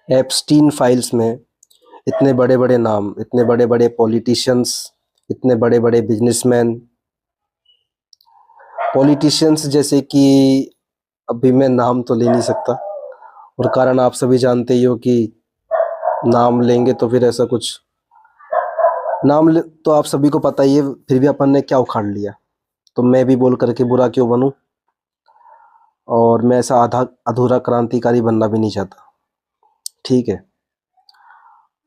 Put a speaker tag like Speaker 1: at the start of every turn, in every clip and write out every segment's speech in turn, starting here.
Speaker 1: Epstein files में इतने बड़े बड़े नाम, इतने बड़े बड़े पॉलिटिशियंस, इतने बड़े बड़े बिजनेसमैन, पॉलिटिशियंस जैसे कि अभी मैं नाम तो ले नहीं सकता, और कारण आप सभी जानते ही हो कि नाम लेंगे तो फिर ऐसा कुछ तो आप सभी को पता ही है, फिर भी अपन ने क्या उखाड़ लिया। तो मैं भी बोल करके बुरा क्यों बनूं, और मैं ऐसा आधा अधूरा क्रांतिकारी बनना भी नहीं चाहता। ठीक है,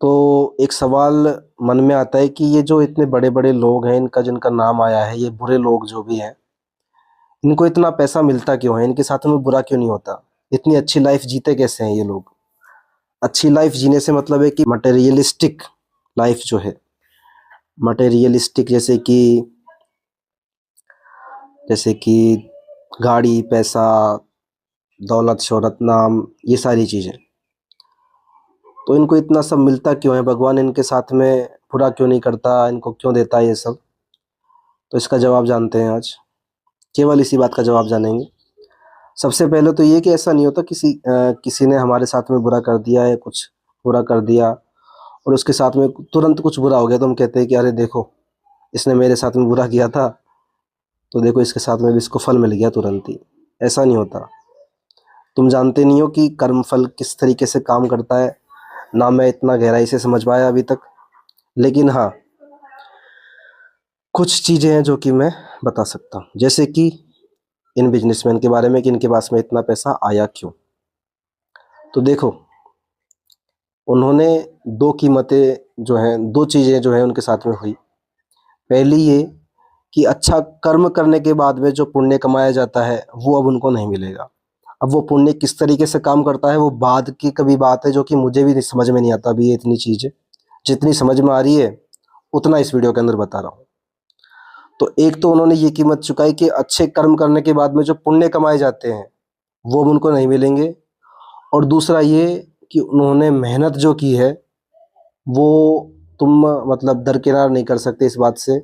Speaker 1: तो एक सवाल मन में आता है कि ये जो इतने बड़े बड़े लोग हैं, इनका जिनका नाम आया है, ये बुरे लोग जो भी हैं, इनको इतना पैसा मिलता क्यों है, इनके साथ में बुरा क्यों नहीं होता, इतनी अच्छी लाइफ जीते कैसे हैं ये लोग। अच्छी लाइफ जीने से मतलब है कि मटेरियलिस्टिक लाइफ जो है, मटेरियलिस्टिक जैसे कि गाड़ी, पैसा, दौलत, शोहरत, नाम, ये सारी चीज़ें। तो इनको इतना सब मिलता क्यों है, भगवान इनके साथ में पूरा क्यों नहीं करता, इनको क्यों देता है ये सब। तो इसका जवाब जानते हैं आज, केवल इसी बात का जवाब जानेंगे। सबसे पहले तो ये कि ऐसा नहीं होता किसी ने हमारे साथ में बुरा कर दिया है, कुछ बुरा कर दिया और उसके साथ में तुरंत कुछ बुरा हो गया तो हम कहते हैं कि अरे देखो, इसने मेरे साथ में बुरा किया था तो देखो इसके साथ में भी इसको फल मिल गया तुरंत ही। ऐसा नहीं होता। तुम जानते नहीं हो कि कर्म फल किस तरीके से काम करता है, ना मैं इतना गहराई से समझ पाया अभी तक, लेकिन हाँ, कुछ चीज़ें हैं जो कि मैं बता सकता हूँ, जैसे कि इन बिजनेसमैन के बारे में कि इनके पास में इतना पैसा आया क्यों। तो देखो, उन्होंने दो कीमतें जो हैं, दो चीज़ें जो हैं उनके साथ में हुई। पहली ये कि अच्छा कर्म करने के बाद में जो पुण्य कमाया जाता है वो अब उनको नहीं मिलेगा। अब वो पुण्य किस तरीके से काम करता है वो बाद की कभी बात है, जो कि मुझे भी समझ में नहीं आता अभी ये इतनी चीज़ें। जितनी समझ में आ रही है उतना इस वीडियो के अंदर बता रहा हूँ। तो एक तो उन्होंने ये कीमत चुकाई कि अच्छे कर्म करने के बाद में जो पुण्य कमाए जाते हैं वो अब उनको नहीं मिलेंगे। और दूसरा ये कि उन्होंने मेहनत जो की है वो तुम मतलब दरकिनार नहीं कर सकते इस बात से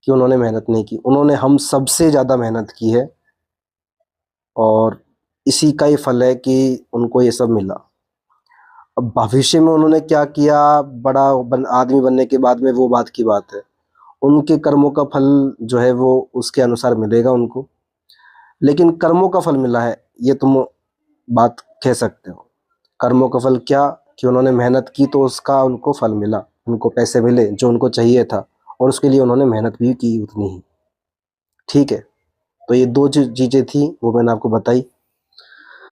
Speaker 1: कि उन्होंने मेहनत नहीं की। उन्होंने हम सबसे ज़्यादा मेहनत की है और इसी का ही फल है कि उनको ये सब मिला। अब भविष्य में उन्होंने क्या किया, आदमी बनने के बाद में, वो बात की बात है। उनके कर्मों का फल जो है वो उसके अनुसार मिलेगा उनको, लेकिन कर्मों का फल मिला है ये तुम बात कह सकते हो। कर्मों का फल क्या, कि उन्होंने मेहनत की तो उसका उनको फल मिला, उनको पैसे मिले जो उनको चाहिए था, और उसके लिए उन्होंने मेहनत भी की उतनी ही। ठीक है, तो ये दो चीज़ें थी वो मैंने आपको बताई।